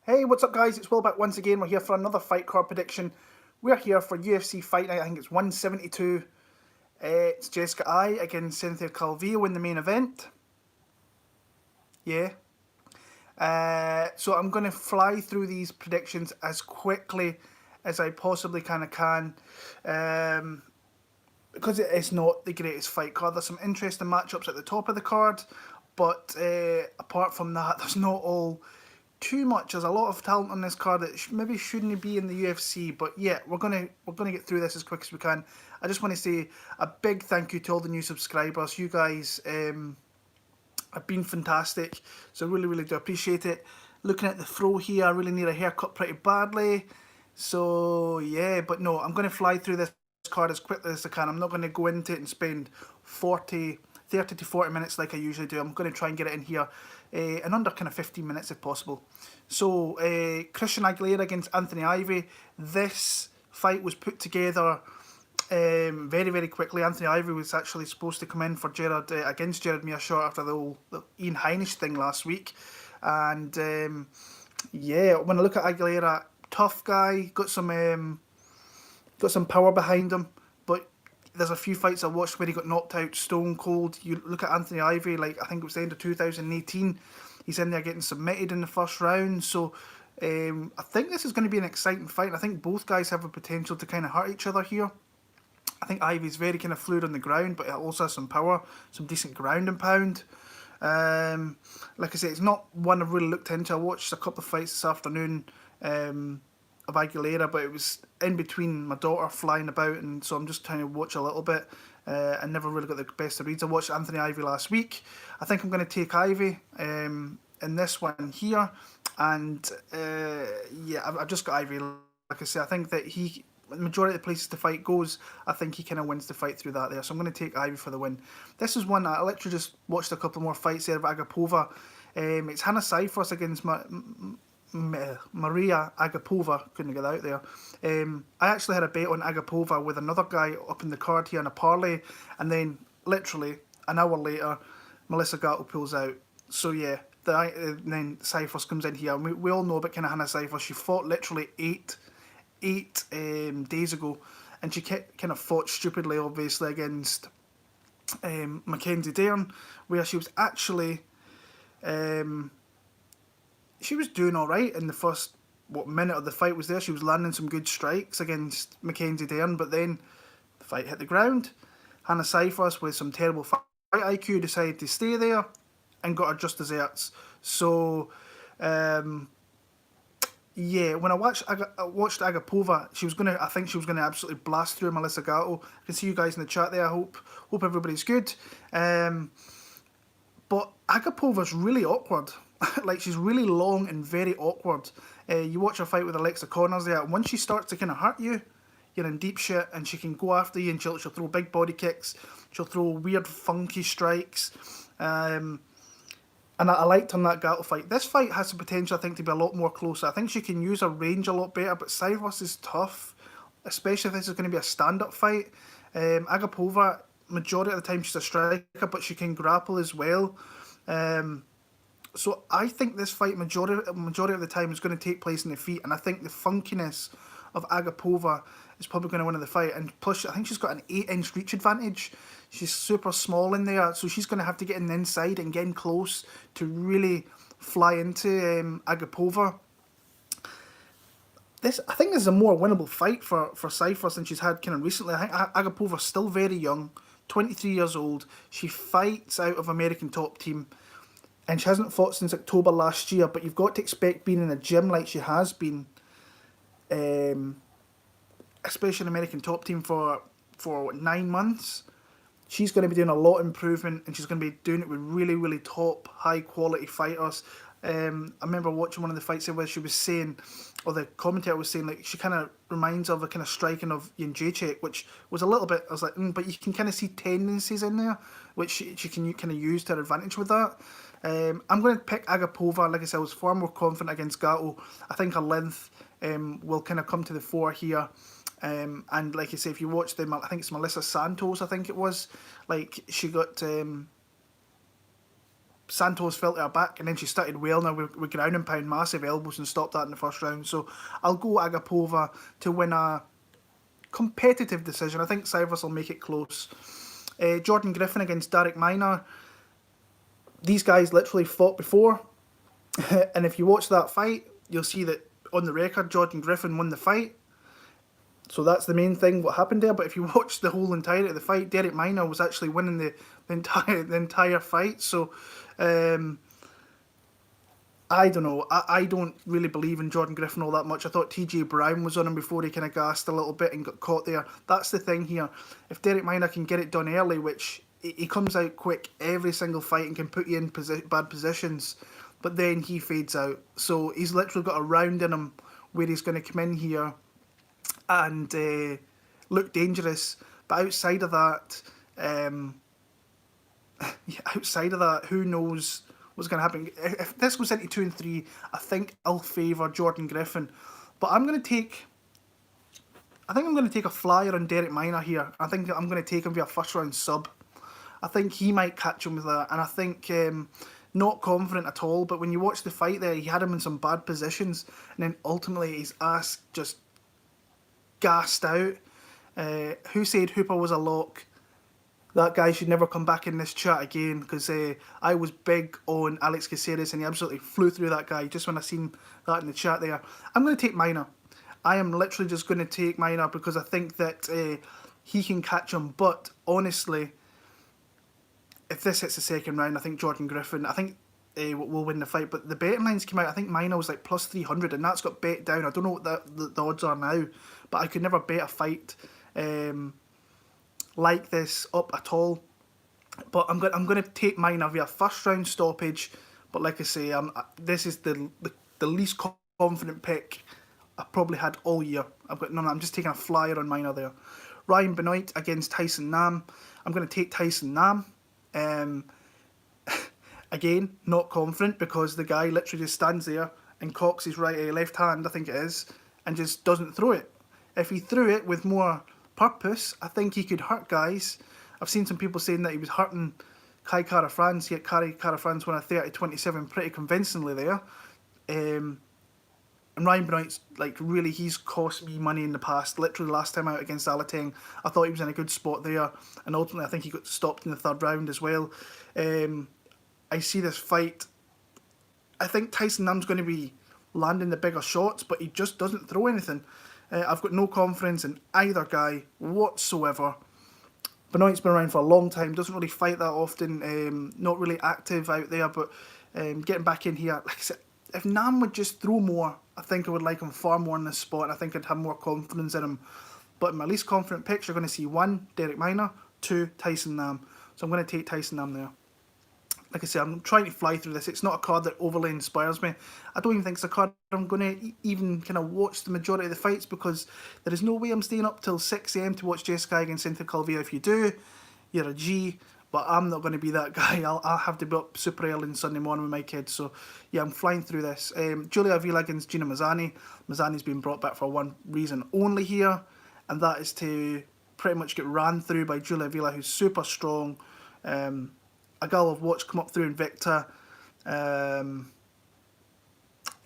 Hey, what's up, guys? It's Will back once again. We're here for another fight card prediction. We're here for UFC Fight Night. I think it's 172. It's Jessica I against Cynthia Calvillo in the main event. Yeah. So I'm going to fly through these predictions as quickly as I possibly can. Because it is not the greatest fight card. There's some interesting matchups at the top of the card, but apart from that, there's not all too much. There's a lot of talent on this card that maybe shouldn't be in the UFC, but yeah, we're gonna get through this as quick as we can. I just want to say a big thank you to all the new subscribers. You guys have been fantastic, so really do appreciate it. Looking at the throw here, I really need a haircut pretty badly. So yeah, but no, I'm going to fly through this card as quickly as I can. I'm not going to go into it and spend 30 to 40 minutes like I usually do. I'm going to try and get it in here in under kind of 15 minutes if possible. So Christian Aguilera against Anthony Ivy. This fight was put together very quickly. Anthony Ivy was actually supposed to come in for against Jared Mearshart after the Ian Heinisch thing last week. And yeah, when I look at Aguilera, tough guy, got some power behind him, but there's a few fights I watched where he got knocked out stone cold. You look at Anthony Ivy, like I think it was the end of 2018, he's in there getting submitted in the first round. So I think this is going to be an exciting fight. I think both guys have the potential to kind of hurt each other here. I think Ivy's very kind of fluid on the ground, but it also has some power, some decent ground and pound. Like I say, it's not one I've really looked into. I watched a couple of fights this afternoon of Aguilera, but it was in between my daughter flying about, and so I'm just trying to watch a little bit. I never really got the best of reads. I watched Anthony Ivy last week. I think I'm going to take Ivy in this one here, and yeah, I've just got Ivy. Like I say, I think that the majority of the places the fight goes, I think he kind of wins the fight through that there. So I'm going to take Ivy for the win. This is one I literally just watched a couple more fights there of Agipova. It's Hannah Cifers against Mariya Agipova. Couldn't get out there. I actually had a bet on Agipova with another guy up in the card here in a parlay, and then literally an hour later, Melissa Gatto pulls out. So yeah, then Cifers comes in here, and we all know about kind of Hannah Cifers. She fought literally eight days ago, and she kind of fought stupidly, obviously, against Mackenzie Dern, where she was actually she was doing all right in the first minute of the fight was there. She was landing some good strikes against Mackenzie Dern, but then the fight hit the ground. Hannah Cifers, with some terrible fight IQ, decided to stay there and got her just desserts. So yeah, when I watched Agipova, I think she was gonna absolutely blast through Melissa Gatto. I can see you guys in the chat there. I hope everybody's good. But Agipova's really awkward. Like, she's really long and very awkward. You watch her fight with Alexa Connors there, and once she starts to kind of hurt you, you're in deep shit, and she can go after you, and she'll throw big body kicks, she'll throw weird funky strikes. And I liked on that Gatto fight. This fight has the potential, I think, to be a lot more closer. I think she can use her range a lot better, but Cifers is tough, especially if this is going to be a stand-up fight. Agipova, majority of the time she's a striker, but she can grapple as well. So I think this fight, majority of the time, is going to take place in the feet, and I think the funkiness of Agipova is probably going to win the fight. And plus, I think she's got an 8-inch reach advantage. She's super small in there, so she's going to have to get in the inside and get in close to really fly into Agipova. I think this is a more winnable fight for Cifers than she's had kind of recently. I think Agipova's still very young, 23 years old. She fights out of American Top Team, and she hasn't fought since October last year, but you've got to expect being in a gym like she has been, especially in American Top Team for 9 months. She's going to be doing a lot of improvement, and she's going to be doing it with really top, high quality fighters. I remember watching one of the fights where she was saying, or the commentator was saying, like, she kind of reminds of the kind of striking of Jędrzejczyk, which was a little bit, I was like, but you can kind of see tendencies in there, which she can kind of use to her advantage with that. I'm going to pick Agipova. Like I said, I was far more confident against Gatto. I think her length will kind of come to the fore here. And like I say, if you watch them, I think it's Melissa Santos, I think it was, like, she got Santos fell to her back, and then she started wailing her with ground and pound, massive elbows, and stopped that in the first round. So I'll go Agipova to win a competitive decision. I think Cifers will make it close. Jordan Griffin against Darrick Minor. These guys literally fought before, and if you watch that fight, you'll see that on the record, Jordan Griffin won the fight. So that's the main thing, what happened there. But if you watch the whole entirety of the fight, Darrick Minor was actually winning the entire fight. So I don't know. I don't really believe in Jordan Griffin all that much. I thought TJ Brown was on him before he kind of gassed a little bit and got caught there. That's the thing here. If Darrick Minor can get it done early, which he comes out quick every single fight and can put you in bad positions, but then he fades out. So he's literally got a round in him where he's going to come in here and look dangerous. But outside of that, who knows what's going to happen. If this goes into 2 and 3, I think I'll favour Jordan Griffin. But I think I'm going to take a flyer on Darrick Minor here. I think I'm going to take him via first round sub. I think he might catch him with that. And I think, not confident at all, but when you watch the fight there, he had him in some bad positions. And then ultimately his ass just gassed out. Who said Hooper was a lock? That guy should never come back in this chat again, because I was big on Alex Caceres and he absolutely flew through that guy just when I seen that in the chat there. I'm going to take Minor. I am literally just going to take Minor because I think that he can catch him. But honestly, if this hits the second round, I think Jordan Griffin, I think will win the fight. But the betting lines came out, I think Minor was like plus 300 and that's got bet down. I don't know what the odds are now, but I could never bet a fight like this up at all. But I'm going to take Minor via first round stoppage. But like I say, this is the least confident pick I probably had all year. I'm just taking a flyer on Minor there. Ryan Benoit against Tyson Nam. I'm going to take Tyson Nam. Again, not confident because the guy literally just stands there and cocks his left hand, I think it is, and just doesn't throw it. If he threw it with more purpose, I think he could hurt guys. I've seen some people saying that he was hurting Kai Kara France, yet Kara France won a 30-27 pretty convincingly there. And Ryan Benoit's really, he's cost me money in the past. Literally last time out against Alateng, I thought he was in a good spot there, and ultimately I think he got stopped in the third round as well. I see this fight, I think Tyson Nam's going to be landing the bigger shots, but he just doesn't throw anything. I've got no confidence in either guy whatsoever. Benoit's been around for a long time, doesn't really fight that often, not really active out there, but getting back in here, like I said, if Nam would just throw more, I think I would like him far more in this spot, and I think I'd have more confidence in him. But in my least confident picks, you're going to see 1, Darrick Minor, 2, Tyson Nam. So I'm going to take Tyson Nam there. Like I say, I'm trying to fly through this. It's not a card that overly inspires me. I don't even think it's a card I'm going to even kind of watch the majority of the fights, because there is no way I'm staying up till 6 AM to watch Jessica against Cynthia Calvillo. If you do, you're a G. But I'm not going to be that guy. I'll have to be up super early on Sunday morning with my kids. So, yeah, I'm flying through this. Julia Avila against Gina Mazany. Mazany's been brought back for one reason only here, and that is to pretty much get ran through by Julia Avila, who's super strong. A girl I've watched come up through Invicta.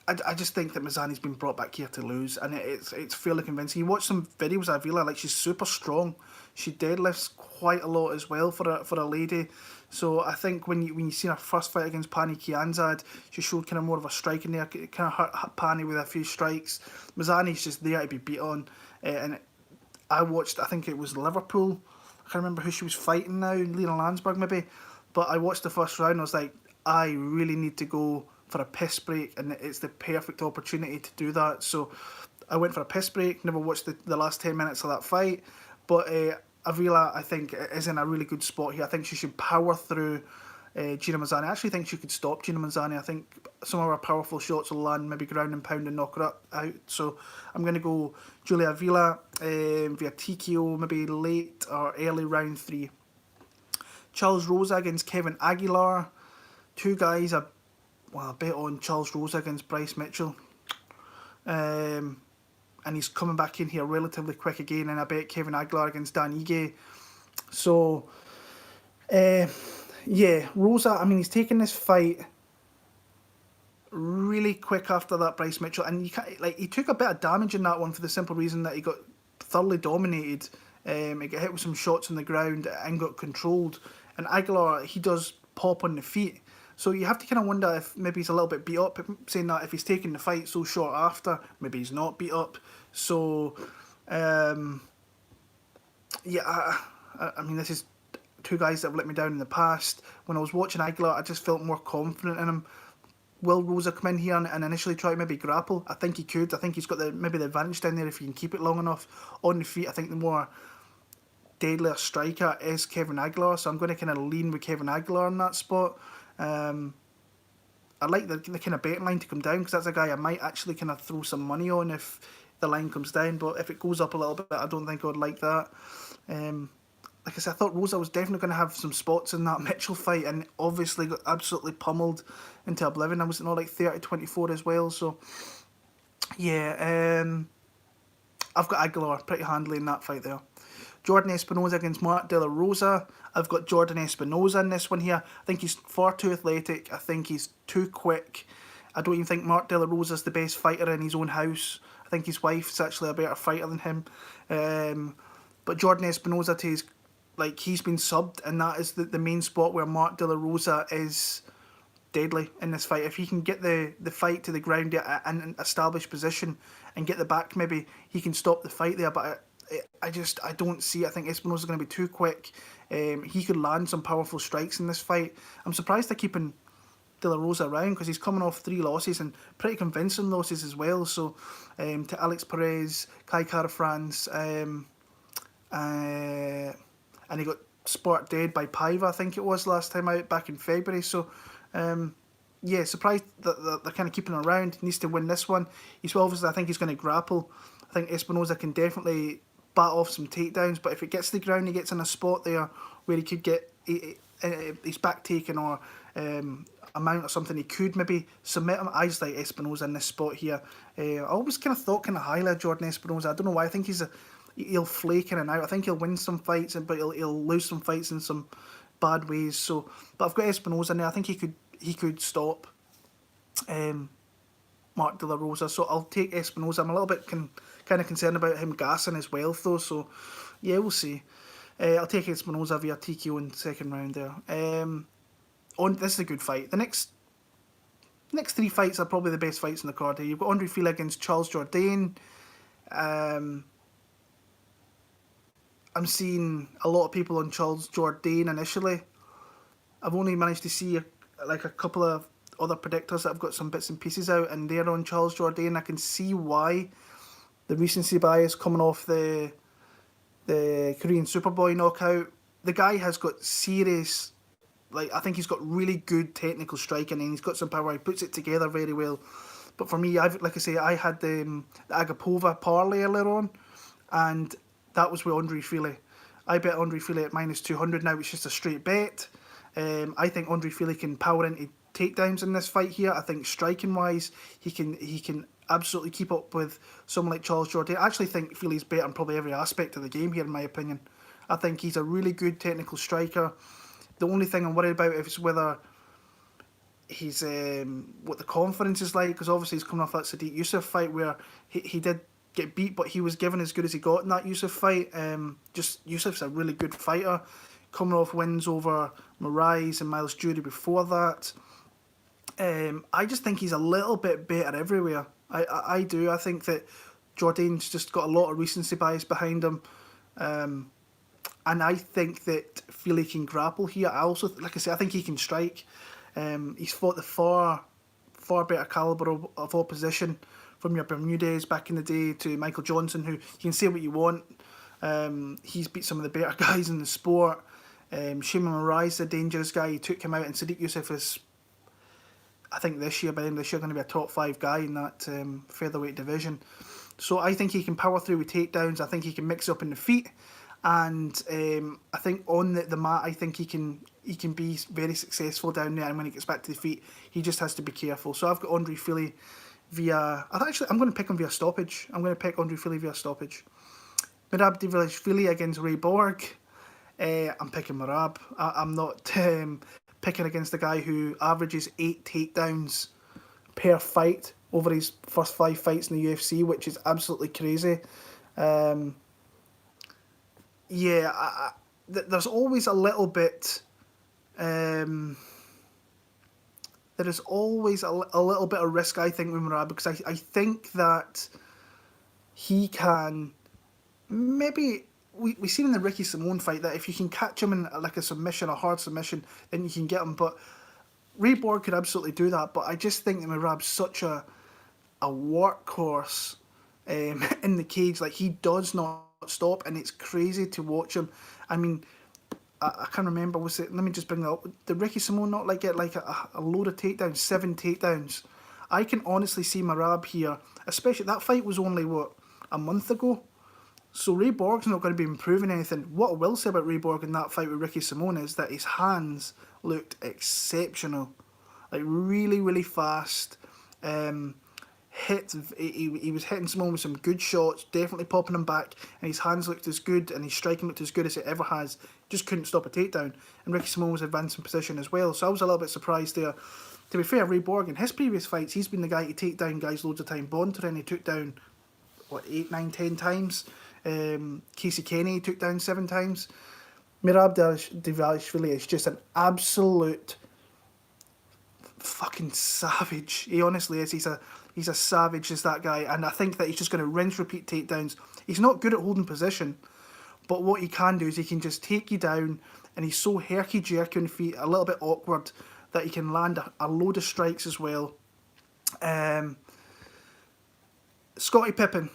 I just think that Mazany's been brought back here to lose, and it's fairly convincing. You watch some videos of Avila, like, she's super strong. She deadlifts quite a lot as well for a lady. So I think when you see her first fight against Pani Kianzad, she showed kind of more of a strike in there, kind of hurt Pani with a few strikes. Mazany's just there to be beat on. And I watched, I think it was Liverpool. I can't remember who she was fighting now, Lena Landsberg maybe. But I watched the first round, I was like, I really need to go for a piss break, and it's the perfect opportunity to do that. So I went for a piss break, never watched the last 10 minutes of that fight. But Avila, I think, is in a really good spot here. I think she should power through Gina Mazany. I actually think she could stop Gina Mazany. I think some of her powerful shots will land, maybe ground and pound and knock her out. So I'm going to go Julia Avila via TKO, maybe late or early round 3. Charles Rosa against Kevin Aguilar. Two guys, I bet on Charles Rosa against Bryce Mitchell. And he's coming back in here relatively quick again, and I bet Kevin Aguilar against Dan Ige. So, Yeah, Rosa, I mean, he's taken this fight really quick after that Bryce Mitchell, and you can't, like, he took a bit of damage in that one for the simple reason that he got thoroughly dominated. He got hit with some shots on the ground and got controlled. And Aguilar, he does pop on the feet. So you have to kind of wonder if maybe he's a little bit beat up, saying that if he's taking the fight so short after, maybe he's not beat up. So, yeah, I mean, this is two guys that have let me down in the past. When I was watching Aguilar, I just felt more confident in him. Will Rosa come in here and initially try to maybe grapple? I think he could. I think he's got maybe the advantage down there if he can keep it long enough on the feet. I think the more deadlier striker is Kevin Aguilar, so I'm going to kind of lean with Kevin Aguilar in that spot. I like the kind of betting line to come down because that's a guy I might actually kind of throw some money on if the line comes down, but if it goes up a little bit, I don't think I would like that. Like I said, I thought Rosa was definitely going to have some spots in that Mitchell fight and obviously got absolutely pummeled into oblivion. I was not like 30-24 as well, so yeah, I've got Aguilar pretty handily in that fight there. Jourdain Espinosa against Mark De La Rosa. I've got Jourdain Espinosa in this one here. I think he's far too athletic. I think he's too quick. I don't even think Mark De La Rosa is the best fighter in his own house. I think his wife's actually a better fighter than him. But Jourdain Espinosa, to his, like, he's been subbed, and that is the main spot where Mark De La Rosa is deadly in this fight. If he can get the fight to the ground and establish position and get the back, maybe he can stop the fight there. But I don't see it. I think Espinosa's going to be too quick. He could land some powerful strikes in this fight. I'm surprised they're keeping De La Rosa around because he's coming off 3 losses and pretty convincing losses as well. So to Alex Perez, Kai Kara-France, and he got spot dead by Paiva, I think it was last time out back in February. So yeah, surprised that they're kind of keeping him around. He needs to win this one. He's obviously, I think he's going to grapple. I think Espinosa can definitely bat off some takedowns, but if it gets to the ground, he gets in a spot there where he could get his back taken or a mount or something, he could maybe submit him. I just like Espinosa in this spot here. I always kind of thought kind of highly of Jourdain Espinosa. I don't know why. I think he'll flake in and out. I think he'll win some fights, but he'll lose some fights in some bad ways. So, but I've got Espinosa in there. I think he could stop Mark De La Rosa. So I'll take Espinosa. I'm a little bit kind of concerned about him gassing his wealth though. So yeah, we'll see. I'll take Espinosa via TKO in the second round there. This is a good fight. The next 3 fights are probably the best fights in the card here. You've got Andre Fili against Charles Jourdain. I'm seeing a lot of people on Charles Jourdain initially. I've only managed to see a couple of other predictors that have got some bits and pieces out, and they're on Charles Jourdain. I can see why. The recency bias coming off the Korean Superboy knockout. The guy has got serious, I think he's got really good technical striking and he's got some power. He puts it together very well. But for me, I had the Agipova parlay earlier on, and that was with Andre Fili. I bet Andre Fili at -200 now. It's just a straight bet. I think Andre Fili can power into takedowns in this fight here. I think striking wise, he can absolutely keep up with someone like Charles Jourdain. I actually think Fili's better in probably every aspect of the game here, in my opinion. I think he's a really good technical striker. The only thing I'm worried about is whether he's what the confidence is like, because obviously he's coming off that Sadiq Youssef fight where he did get beat, but he was given as good as he got in that Youssef fight. Just Youssef's a really good fighter, coming off wins over Mariya and Miles Jury before that. I just think he's a little bit better everywhere. I do. I think that Jourdain's just got a lot of recency bias behind him. And I think that Fili can grapple here. I also, like I said, I think he can strike. He's fought the far better calibre of opposition, from your Bermudez back in the day to Michael Johnson, who you can say what you want. He's beat some of the better guys in the sport. Shimon Mariya's a dangerous guy. He took him out, and Sadiq Youssef is, I think by the end of this year, going to be a top 5 guy in that featherweight division. So I think he can power through with takedowns. I think he can mix up in the feet, and I think on the mat, I think he can be very successful down there. And when he gets back to the feet, he just has to be careful. So I've got Andre Fili via. I'm going to pick him via stoppage. I'm going to pick Andre Fili via stoppage. Merab Dvalishvili against Ray Borg. I'm picking Merab. I'm not picking against a guy who averages 8 takedowns per fight over his first 5 fights in the UFC, which is absolutely crazy. Um, yeah, there's always a little bit. There is always a little bit of risk, I think, with Merab, because I think that he can maybe. We seen in the Ricky Simone fight that if you can catch him in like a submission, a hard submission, then you can get him. But Ray Borg could absolutely do that. But I just think that Merab's such a workhorse in the cage. Like, he does not stop, and it's crazy to watch him. I mean, I can't remember. Was it? Let me just bring that up. Did Ricky Simone not like get like a load of takedowns, 7 takedowns? I can honestly see Merab here, especially that fight was only what, a month ago. So Ray Borg's not going to be improving anything. What I will say about Ray Borg in that fight with Ricky Simone is that his hands looked exceptional, like really, really fast. He was hitting Simone with some good shots, definitely popping him back, and his hands looked as good and his striking looked as good as it ever has. Just couldn't stop a takedown, and Ricky Simone was advancing position as well. So I was a little bit surprised there. To be fair, Ray Borg in his previous fights, he's been the guy to take down guys loads of time. Bontorin he took down what 8, 9, 10 times. Casey Kenny took down 7 times. Merab Dvalishvili is just an absolute fucking savage. He honestly is. He's a savage, is that guy. And I think that he's just going to rinse, repeat takedowns. He's not good at holding position, but what he can do is he can just take you down, and he's so herky-jerky on feet, a little bit awkward, that he can land a load of strikes as well. Scottie Pippen.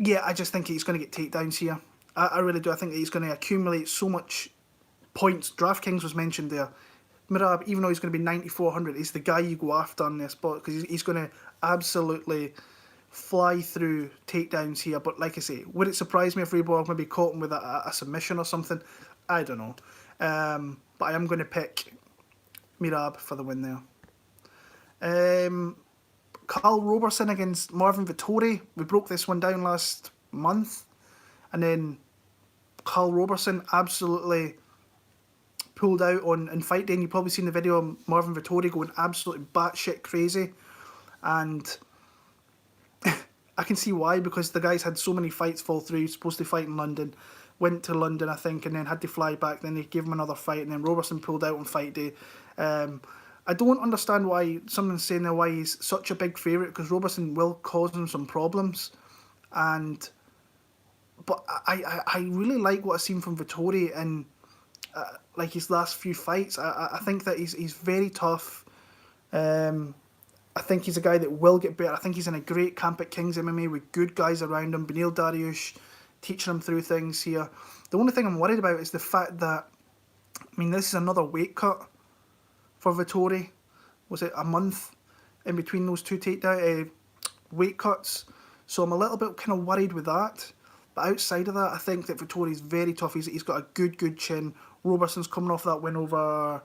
Yeah, I just think he's going to get takedowns here. I really do. I think that he's going to accumulate so much points. DraftKings was mentioned there. Merab, even though he's going to be 9,400, he's the guy you go after on this spot, because he's going to absolutely fly through takedowns here. But like I say, would it surprise me if Ray Borg maybe caught him with a submission or something? I don't know. But I am going to pick Merab for the win there. Karl Roberson against Marvin Vettori. We broke this one down last month. And then Karl Roberson absolutely pulled out on fight day. And you've probably seen the video of Marvin Vettori going absolutely batshit crazy. And I can see why, because the guy's had so many fights fall through. He's supposed to fight in London. Went to London, I think, and then had to fly back. Then they gave him another fight. And then Roberson pulled out on fight day. I don't understand why someone's saying there why he's such a big favourite, because Roberson will cause him some problems, but I really like what I've seen from Vittori in like his last few fights. I think that he's very tough. I think he's a guy that will get better. I think he's in a great camp at King's MMA with good guys around him. Benil Dariush teaching him through things here. The only thing I'm worried about is the fact that, I mean, this is another weight cut for Vittori. Was it a month in between those two weight cuts? So I'm a little bit kind of worried with that. But outside of that, I think that Vittori's very tough. He's got a good chin. Roberson's coming off that win over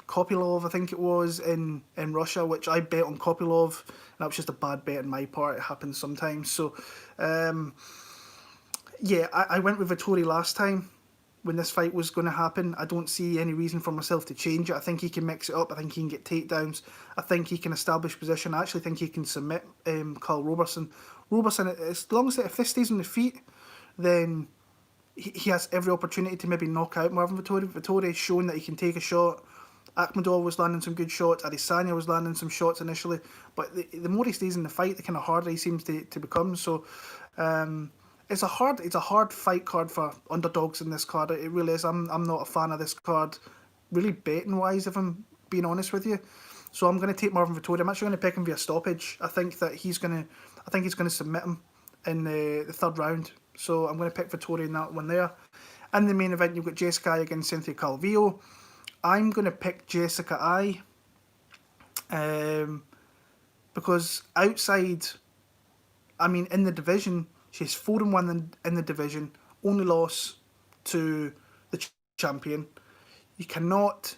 Kopylov, I think it was, in Russia, which I bet on Kopylov. That was just a bad bet on my part. It happens sometimes. So, yeah, I went with Vittori last time when this fight was going to happen. I don't see any reason for myself to change it. I think he can mix it up. I think he can get takedowns. I think he can establish position. I actually think he can submit Karl Roberson. Roberson, as long as if this stays on the feet, then he has every opportunity to maybe knock out Marvin Vettori. Vettori's shown that he can take a shot. Akhmadov was landing some good shots. Adesanya was landing some shots initially. But the more he stays in the fight, the kind of harder he seems to become. So, it's a hard fight card for underdogs in this card. It really is. I'm not a fan of this card, really betting wise, if I'm being honest with you. So I'm going to take Marvin Vettori. I'm actually going to pick him via stoppage. I think he's going to submit him in the third round. So I'm going to pick Vettori in that one there. In the main event, you've got Jessica against Cynthia Calvillo. I'm going to pick Jessica because outside, I mean, in the division, she's 4-1 in the division, only loss to the champion. You cannot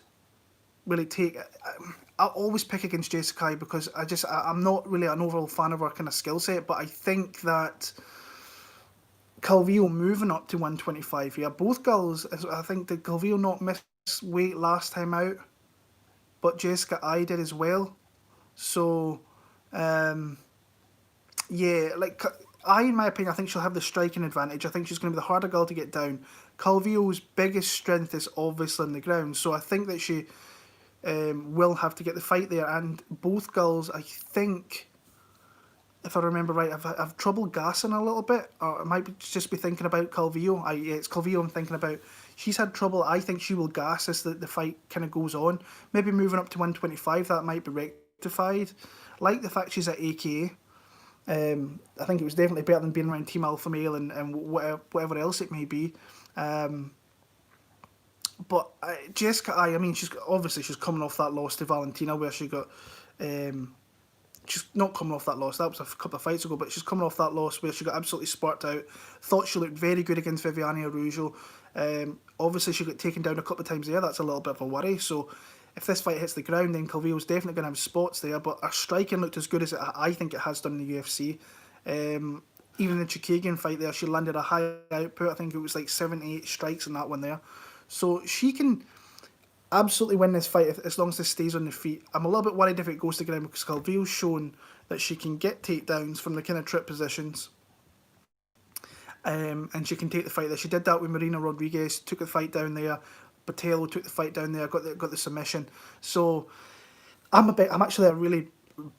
really take... I'll always pick against Jessica because I'm not really an overall fan of her kind of skill set, but I think that Calvillo moving up to 125 here. Both girls, I think, did Calvillo not miss weight last time out? But Jessica I did as well. So, yeah, like, in my opinion, I think she'll have the striking advantage. I think she's going to be the harder girl to get down. Calvillo's biggest strength is obviously on the ground, so I think that she will have to get the fight there. And both girls, I think, if I remember right, I've trouble gassing a little bit, or I might just be thinking about Calvillo. Yeah, it's Calvillo I'm thinking about. She's had trouble. I think she will gas as the fight kind of goes on. Maybe moving up to 125, that might be rectified. Like the fact she's at AKA. I think it was definitely better than being around Team Alpha Male and whatever else it may be. But Jessica I mean, she's coming off that loss to Valentina where she got... she's not coming off that loss, that was a couple of fights ago, but she's coming off that loss where she got absolutely sparked out. Thought she looked very good against Viviane Araujo. Obviously she got taken down a couple of times there, that's a little bit of a worry. So if this fight hits the ground, then Calvillo's definitely going to have spots there, but her striking looked as good as I think it has done in the UFC. Even the Chukagian fight there, she landed a high output. I think it was like 7-8 strikes in that one there. So she can absolutely win this fight as long as this stays on the feet. I'm a little bit worried if it goes to ground because Calvillo's shown that she can get takedowns from the kind of trip positions. And she can take the fight there. She did that with Marina Rodriguez, took the fight down there. Botelho took the fight down there, got the submission. So I'm actually a really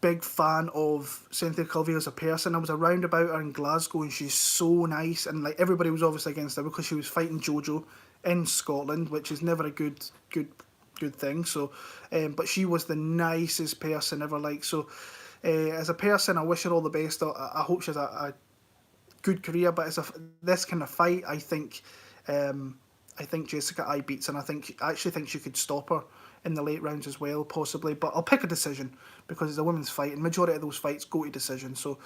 big fan of Cynthia Calvillo as a person. I was around about her in Glasgow and she's so nice, and like everybody was obviously against her because she was fighting Jojo in Scotland, which is never a good thing. So but she was the nicest person ever. Like, so as a person, I wish her all the best. I hope she has a good career, but as this kind of fight, I think Jessica I beats, and I actually think she could stop her in the late rounds as well, possibly. But I'll pick a decision because it's a women's fight, and majority of those fights go to decision. So,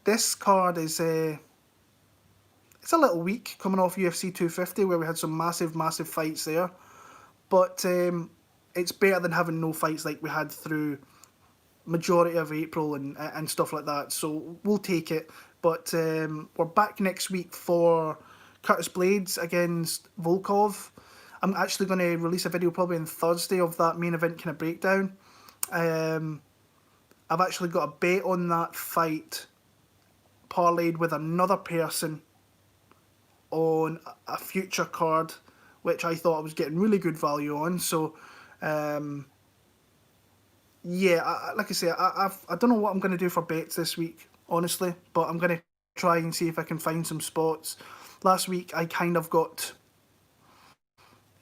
this card is it's a little weak coming off UFC 250 where we had some massive fights there, but it's better than having no fights like we had through majority of April and stuff like that. So we'll take it. But we're back next week for Curtis Blades against Volkov. I'm actually going to release a video probably on Thursday of that main event kind of breakdown. I've actually got a bet on that fight parlayed with another person on a future card, which I thought I was getting really good value on. So, yeah, like I say, I don't know what I'm going to do for bets this week, honestly, but I'm going to try and see if I can find some spots. Last week I kind of got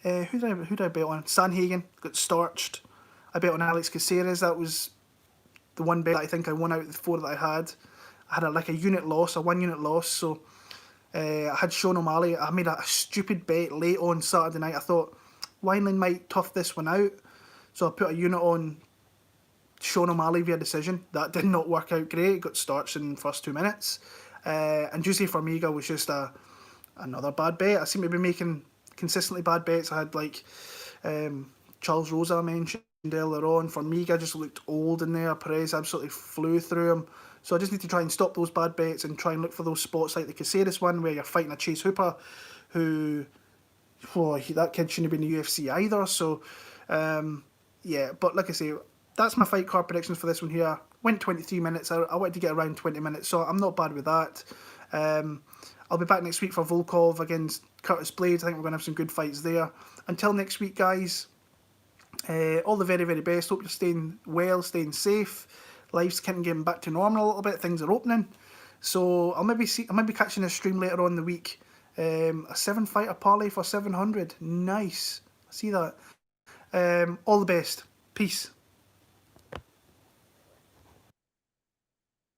who did I bet on? Sanhagen got starched. I bet on Alex Caceres. That was the one bet that I think I won out of the 4 that I had. I had a 1-unit loss. So I had Sean O'Malley. I made a stupid bet late on Saturday night. I thought Wineland might tough this one out, so I put a unit on Sean O'Malley via decision. That did not work out great. Got starched in the first 2 minutes. And Jose Formiga was just another bad bet. I seem to be making consistently bad bets. I had Charles Rosa I mentioned earlier on. Formiga just looked old in there. Perez absolutely flew through him. So I just need to try and stop those bad bets and try and look for those spots like the Caceres one where you're fighting a Chase Hooper who, that kid shouldn't have been in the UFC either. So, yeah, but like I say, that's my fight card predictions for this one here. Went 23 minutes. I wanted to get around 20 minutes, so I'm not bad with that. I'll be back next week for Volkov against Curtis Blades. I think we're going to have some good fights there. Until next week, guys, all the very, very best. Hope you're staying well, staying safe. Life's kind of getting back to normal a little bit. Things are opening. So I might be catching a stream later on in the week. A 7-fighter parlay for 700. Nice. I see that. All the best. Peace.